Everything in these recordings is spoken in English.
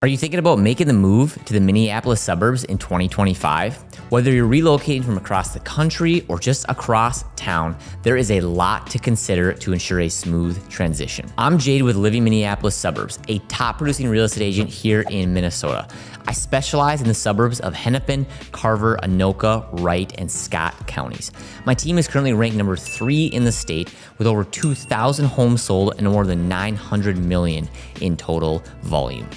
Are you thinking about making the move to the Minneapolis suburbs in 2025? Whether you're relocating from across the country or just across town, there is a lot to consider to ensure a smooth transition. I'm Jadde with Living Minneapolis Suburbs, a top producing real estate agent here in Minnesota. I specialize in the suburbs of Hennepin, Carver, Anoka, Wright, and Scott counties. My team is currently ranked number 3 in the state with over 2,000 homes sold and more than 900 million in total volume.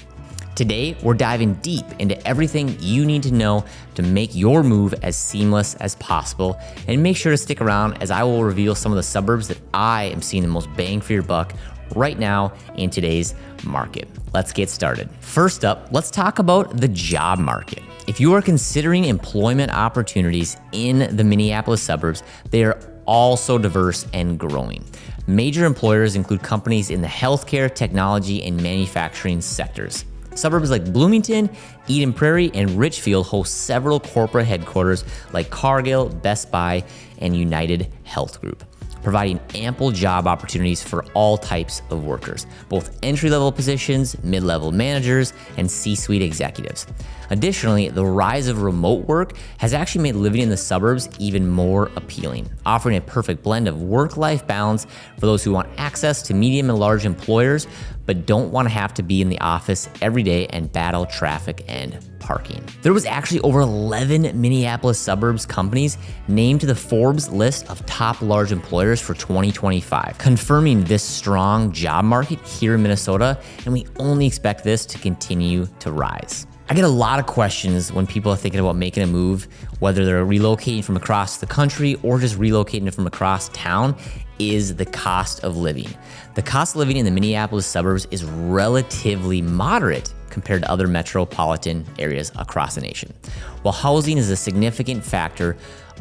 Today, we're diving deep into everything you need to know to make your move as seamless as possible. And make sure to stick around as I will reveal some of the suburbs that I am seeing the most bang for your buck right now in today's market. Let's get started. First up, let's talk about the job market. If you are considering employment opportunities in the Minneapolis suburbs, they are also diverse and growing. Major employers include companies in the healthcare, technology, and manufacturing sectors. Suburbs like Bloomington, Eden Prairie, and Richfield host several corporate headquarters like Cargill, Best Buy, and United Health Group, providing ample job opportunities for all types of workers, both entry-level positions, mid-level managers, and C-suite executives. Additionally, the rise of remote work has actually made living in the suburbs even more appealing, offering a perfect blend of work-life balance for those who want access to medium and large employers, but don't want to have to be in the office every day and battle traffic and parking. There was actually over 11 Minneapolis suburbs companies named to the Forbes list of top large employers for 2025, confirming this strong job market here in Minnesota, and we only expect this to continue to rise. I get a lot of questions when people are thinking about making a move, whether they're relocating from across the country or just relocating from across town, is the cost of living. The cost of living in the Minneapolis suburbs is relatively moderate compared to other metropolitan areas across the nation. While housing is a significant factor,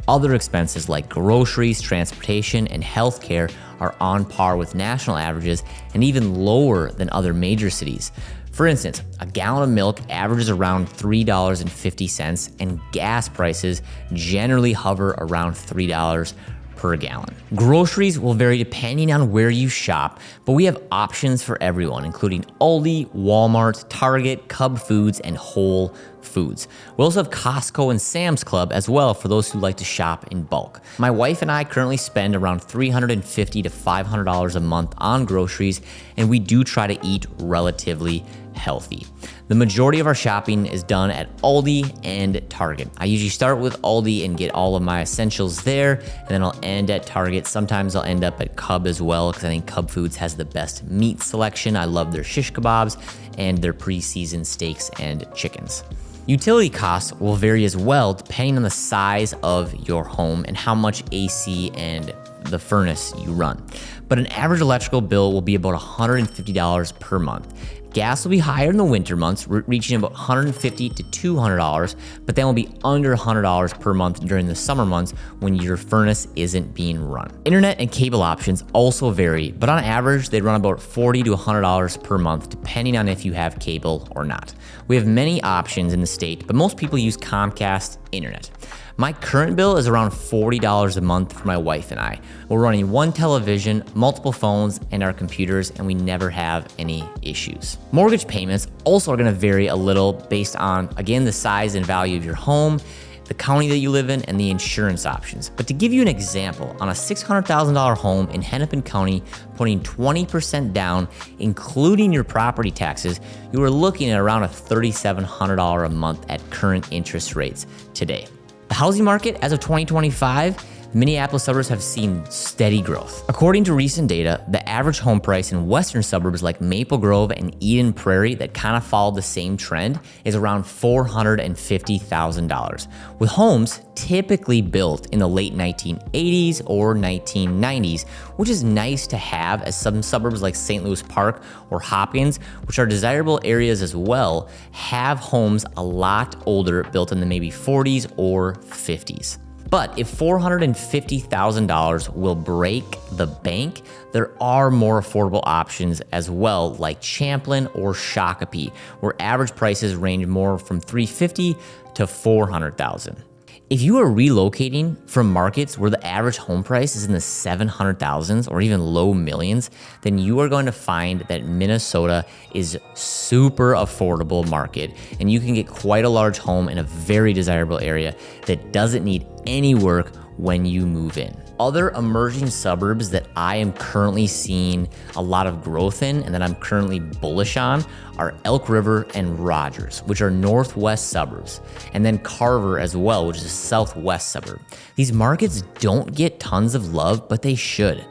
other expenses like groceries, transportation, and healthcare are on par with national averages and even lower than other major cities. For instance, a gallon of milk averages around $3.50, and gas prices generally hover around $3 per gallon. Groceries will vary depending on where you shop, but we have options for everyone, including Aldi, Walmart, Target, Cub Foods, and Whole Foods. We also have Costco and Sam's Club as well for those who like to shop in bulk. My wife and I currently spend around $350 to $500 a month on groceries, and we do try to eat relatively healthy. The majority of our shopping is done at Aldi and Target. I usually start with Aldi and get all of my essentials there, and then I'll end at Target. Sometimes I'll end up at Cub as well because I think Cub Foods has the best meat selection. I love their shish kebabs and their pre-seasoned steaks and chickens. Utility costs will vary as well depending on the size of your home and how much AC and the furnace you run. But an average electrical bill will be about $150 per month. Gas will be higher in the winter months, reaching about $150 to $200, but then will be under $100 per month during the summer months when your furnace isn't being run. Internet and cable options also vary, but on average, they run about $40 to $100 per month, depending on if you have cable or not. We have many options in the state, but most people use Comcast Internet. My current bill is around $40 a month for my wife and I. We're running one television, multiple phones, and our computers, and we never have any issues. Mortgage payments also are gonna vary a little based on, again, the size and value of your home, the county that you live in, and the insurance options. But to give you an example, on a $600,000 home in Hennepin County, putting 20% down, including your property taxes, you are looking at around a $3,700 a month at current interest rates today. The housing market as of 2025, the Minneapolis suburbs have seen steady growth. According to recent data, the average home price in western suburbs like Maple Grove and Eden Prairie that kind of follow the same trend is around $450,000, with homes typically built in the late 1980s or 1990s, which is nice to have as some suburbs like St. Louis Park or Hopkins, which are desirable areas as well, have homes a lot older, built in the maybe 40s or 50s. But if $450,000 will break the bank, there are more affordable options as well, like Champlin or Shakopee, where average prices range more from $350,000 to $400,000. If you are relocating from markets where the average home price is in the 700,000s or even low millions, then you are going to find that Minnesota is super affordable market, and you can get quite a large home in a very desirable area that doesn't need any work when you move in. Other emerging suburbs that I am currently seeing a lot of growth in and that I'm currently bullish on are Elk River and Rogers, which are northwest suburbs, and then Carver as well, which is a southwest suburb. These markets don't get tons of love, but they should.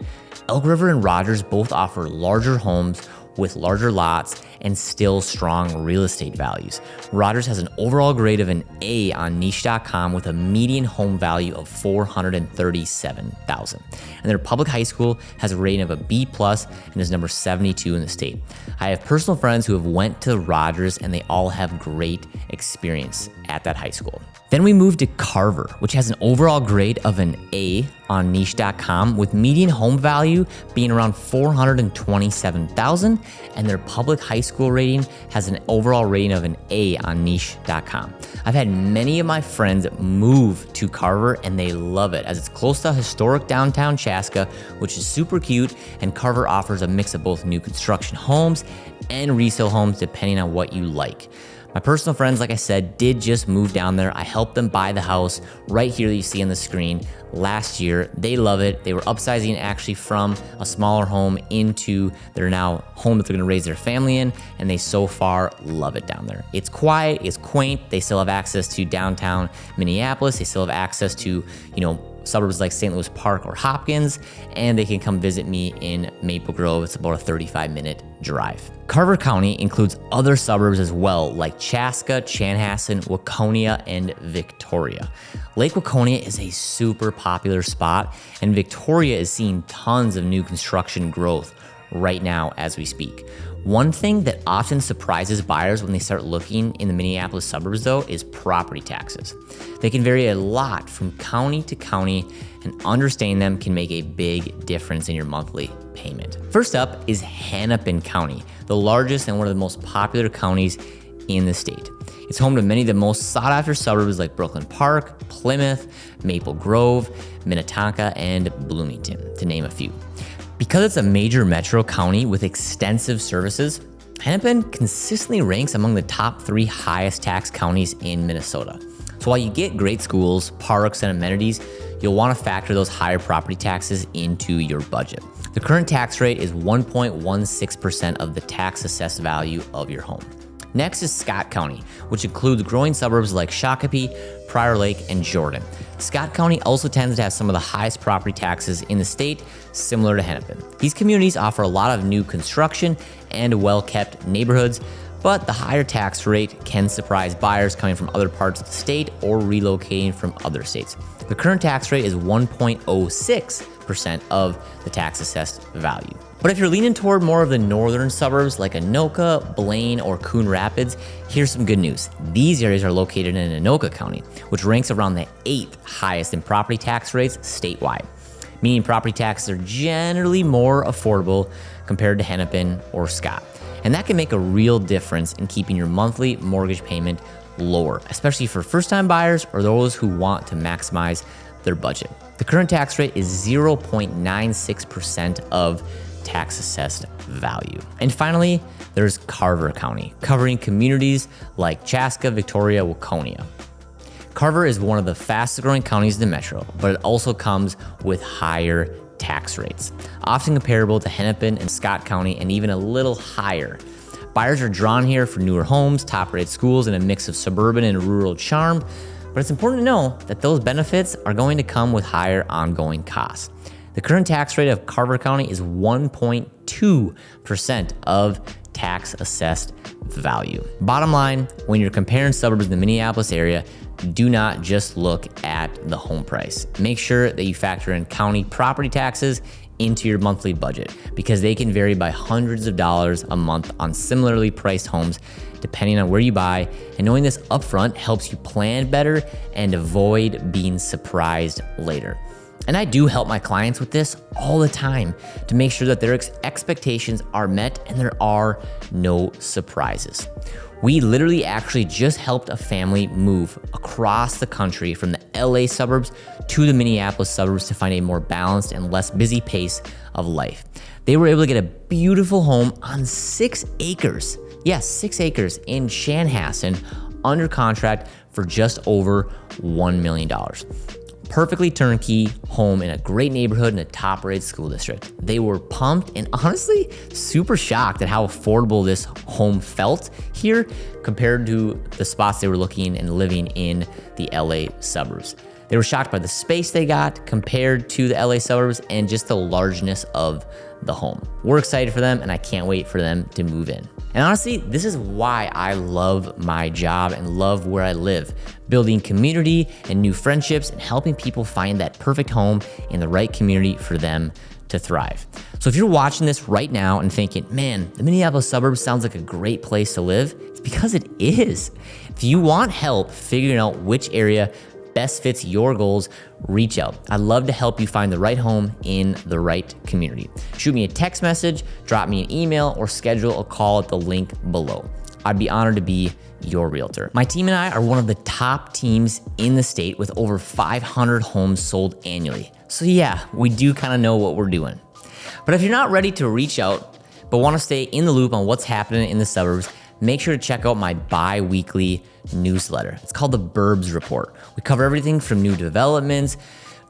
Elk River and Rogers both offer larger homes with larger lots and still strong real estate values. Rogers has an overall grade of an A on niche.com with a median home value of $437,000. And their public high school has a rating of a B+ and is number 72 in the state. I have personal friends who have went to Rogers and they all have great experience at that high school. Then we move to Carver, which has an overall grade of an A on niche.com with median home value being around $427,000, and their public high school rating has an overall rating of an A on niche.com. I've had many of my friends move to Carver and they love it as it's close to historic downtown Chaska, which is super cute, and Carver offers a mix of both new construction homes and resale homes depending on what you like. My personal friends, like I said, did just move down there. I helped them buy the house right here that you see on the screen last year. They love it. They were upsizing actually from a smaller home into their now home that they're gonna raise their family in, and they so far love it down there. It's quiet, it's quaint. They still have access to downtown Minneapolis. They still have access to, suburbs like St. Louis Park or Hopkins, and they can come visit me in Maple Grove. It's about a 35-minute drive. Carver County includes other suburbs as well, like Chaska, Chanhassen, Waconia, and Victoria. Lake Waconia is a super popular spot, and Victoria is seeing tons of new construction growth right now as we speak. One thing that often surprises buyers when they start looking in the Minneapolis suburbs, though, is property taxes. They can vary a lot from county to county, and understanding them can make a big difference in your monthly payment. First up is Hennepin County, the largest and one of the most popular counties in the state. It's home to many of the most sought-after suburbs like Brooklyn Park, Plymouth, Maple Grove, Minnetonka, and Bloomington, to name a few. Because it's a major metro county with extensive services, Hennepin consistently ranks among the top 3 highest tax counties in Minnesota. So while you get great schools, parks, and amenities, you'll want to factor those higher property taxes into your budget. The current tax rate is 1.16% of the tax assessed value of your home. Next is Scott County, which includes growing suburbs like Shakopee, Prior Lake, and Jordan. Scott County also tends to have some of the highest property taxes in the state, similar to Hennepin. These communities offer a lot of new construction and well-kept neighborhoods, but the higher tax rate can surprise buyers coming from other parts of the state or relocating from other states. The current tax rate is 1.06% of the tax assessed value. But if you're leaning toward more of the northern suburbs like Anoka, Blaine, or Coon Rapids, here's some good news. These areas are located in Anoka County, which ranks around the 8th highest in property tax rates statewide, meaning property taxes are generally more affordable compared to Hennepin or Scott. And that can make a real difference in keeping your monthly mortgage payment lower, especially for first-time buyers or those who want to maximize their budget. The current tax rate is 0.96% of tax assessed value. And finally, there's Carver County, covering communities like Chaska, Victoria, Waconia. Carver is one of the fastest growing counties in the metro, but it also comes with higher tax rates, often comparable to Hennepin and Scott County, and even a little higher. Buyers are drawn here for newer homes, top-rated schools, and a mix of suburban and rural charm, but it's important to know that those benefits are going to come with higher ongoing costs. The current tax rate of Carver County is 1.2% of tax assessed value. Bottom line, when you're comparing suburbs in the Minneapolis area, do not just look at the home price. Make sure that you factor in county property taxes into your monthly budget, because they can vary by hundreds of dollars a month on similarly priced homes depending on where you buy, and knowing this upfront helps you plan better and avoid being surprised later. And I do help my clients with this all the time to make sure that their expectations are met and there are no surprises. We literally actually just helped a family move across the country from the LA suburbs to the Minneapolis suburbs to find a more balanced and less busy pace of life. They were able to get a beautiful home on 6 acres. Yes, 6 acres in Chanhassen under contract for just over $1 million. Perfectly turnkey home in a great neighborhood in a top-rated school district. They were pumped and honestly super shocked at how affordable this home felt here compared to the spots they were looking and living in the LA suburbs. They were shocked by the space they got compared to the LA suburbs and just the largeness of the home. We're excited for them and I can't wait for them to move in. And honestly, this is why I love my job and love where I live, building community and new friendships and helping people find that perfect home in the right community for them to thrive. So if you're watching this right now and thinking, man, the Minneapolis suburbs sounds like a great place to live, it's because it is. If you want help figuring out which area best fits your goals, reach out. I'd love to help you find the right home in the right community. Shoot me a text message, drop me an email, or schedule a call at the link below. I'd be honored to be your realtor. My team and I are one of the top teams in the state with over 500 homes sold annually. So yeah, we do kind of know what we're doing. But if you're not ready to reach out, but want to stay in the loop on what's happening in the suburbs, make sure to check out my bi-weekly newsletter. It's called the BURBS Report. We cover everything from new developments,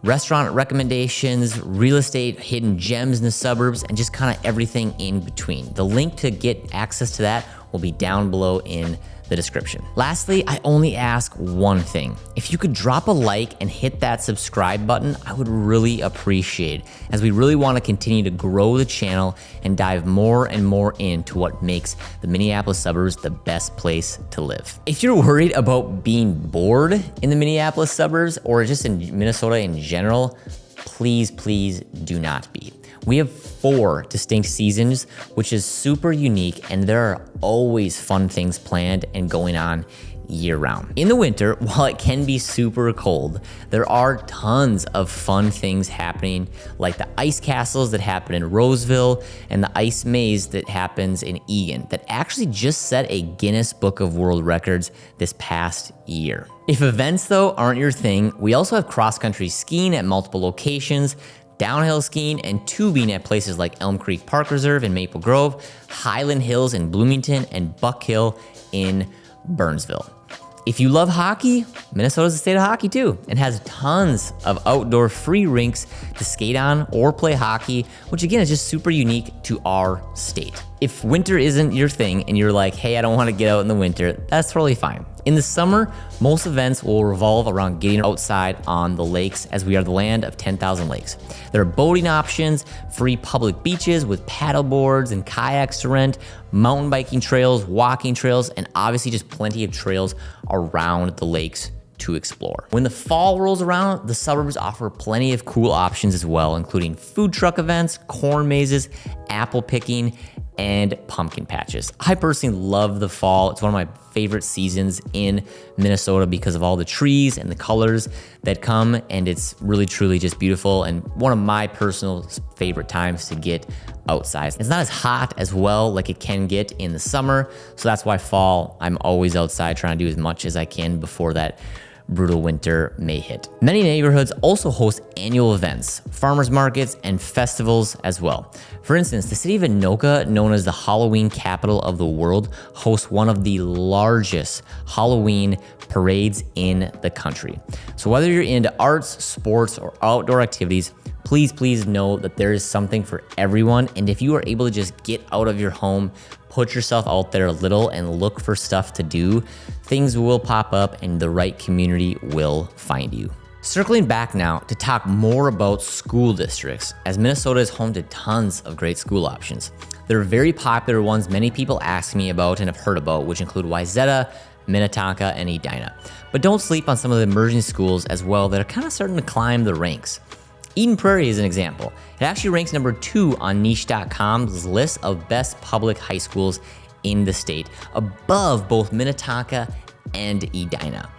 restaurant recommendations, real estate, hidden gems in the suburbs, and just kind of everything in between. The link to get access to that will be down below in the description. Lastly, I only ask one thing. If you could drop a like and hit that subscribe button, I would really appreciate it, as we really want to continue to grow the channel and dive more and more into what makes the Minneapolis suburbs the best place to live. If you're worried about being bored in the Minneapolis suburbs or just in Minnesota in general, please do not be. We have 4 distinct seasons, which is super unique, and there are always fun things planned and going on year round. In the winter, while it can be super cold, there are tons of fun things happening, like the ice castles that happen in Roseville and the ice maze that happens in Eagan that actually just set a Guinness Book of World Records this past year. If events though aren't your thing, we also have cross-country skiing at multiple locations, downhill skiing and tubing at places like Elm Creek Park Reserve in Maple Grove, Highland Hills in Bloomington, and Buck Hill in Burnsville. If you love hockey, Minnesota's a state of hockey too, and has tons of outdoor free rinks to skate on or play hockey, which again is just super unique to our state. If winter isn't your thing and you're like, hey, I don't want to get out in the winter, that's totally fine. In the summer, most events will revolve around getting outside on the lakes, as we are the land of 10,000 lakes. There are boating options, free public beaches with paddle boards and kayaks to rent, mountain biking trails, walking trails, and obviously just plenty of trails around the lakes to explore. When the fall rolls around, the suburbs offer plenty of cool options as well, including food truck events, corn mazes, apple picking, and pumpkin patches. I personally love the fall. It's one of my favorite seasons in Minnesota because of all the trees and the colors that come, and it's really truly just beautiful and one of my personal favorite times to get outside. It's not as hot as well like it can get in the summer, so that's why fall, I'm always outside trying to do as much as I can before that brutal winter may hit. Many neighborhoods also host annual events, farmers markets, and festivals as well. For instance, the city of Anoka, known as the Halloween capital of the world, hosts one of the largest Halloween parades in the country. So whether you're into arts, sports, or outdoor activities, please know that there is something for everyone. And if you are able to just get out of your home, put yourself out there a little and look for stuff to do, things will pop up and the right community will find you. Circling back now to talk more about school districts, as Minnesota is home to tons of great school options. There are very popular ones many people ask me about and have heard about, which include Wayzata, Minnetonka, and Edina. But don't sleep on some of the emerging schools as well that are kind of starting to climb the ranks. Eden Prairie is an example. It actually ranks number 2 on niche.com's list of best public high schools in the state, above both Minnetonka and Edina.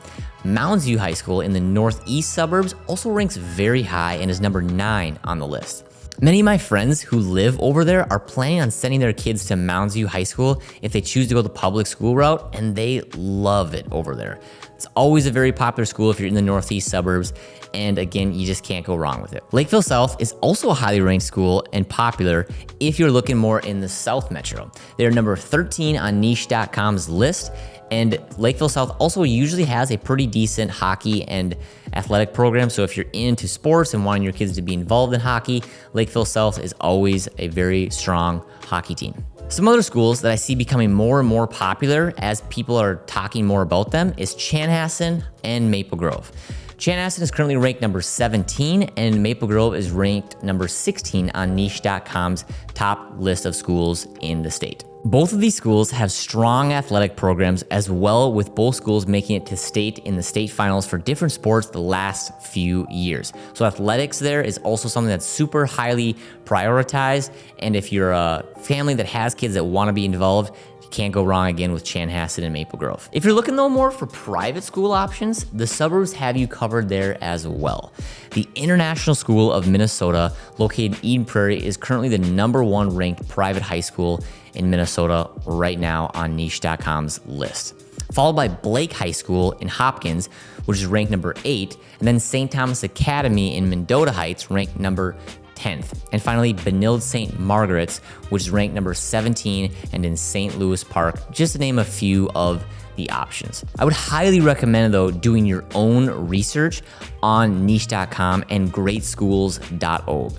Mounds High School in the northeast suburbs also ranks very high and is number 9 on the list. Many of my friends who live over there are planning on sending their kids to Mounds View High School if they choose to go the public school route, and they love it over there. It's always a very popular school if you're in the northeast suburbs, and again, you just can't go wrong with it. Lakeville South is also a highly ranked school and popular if you're looking more in the South Metro. They're number 13 on niche.com's list, and Lakeville South also usually has a pretty decent hockey and athletic program. So if you're into sports and wanting your kids to be involved in hockey, Lakeville South is always a very strong hockey team. Some other schools that I see becoming more and more popular as people are talking more about them is Chanhassen and Maple Grove. Chanhassen is currently ranked number 17, and Maple Grove is ranked number 16 on niche.com's top list of schools in the state. Both of these schools have strong athletic programs as well, with both schools making it to state in the state finals for different sports the last few years. So athletics there is also something that's super highly prioritized, and if you're a family that has kids that want to be involved, can't go wrong again with Chanhassen and Maple Grove. If you're looking though more for private school options, the suburbs have you covered there as well. The International School of Minnesota, located in Eden Prairie, is currently the #1 ranked private high school in Minnesota right now on niche.com's list. Followed by Blake High School in Hopkins, which is ranked number 8, and then St. Thomas Academy in Mendota Heights, ranked number 10th. And finally, Benilde St. Margaret's, which is ranked number 17 and in St. Louis Park, just to name a few of the options. I would highly recommend though doing your own research on niche.com and greatschools.org.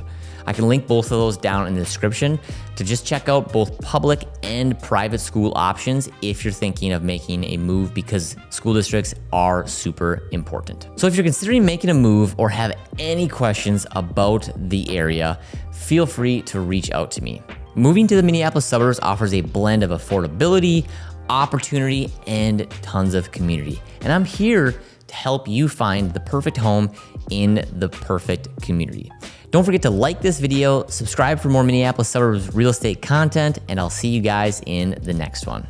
I can link both of those down in the description to just check out both public and private school options if you're thinking of making a move, because school districts are super important. So if you're considering making a move or have any questions about the area, feel free to reach out to me. Moving to the Minneapolis suburbs offers a blend of affordability, opportunity, and tons of community. And I'm here to help you find the perfect home in the perfect community. Don't forget to like this video, subscribe for more Minneapolis suburbs real estate content, and I'll see you guys in the next one.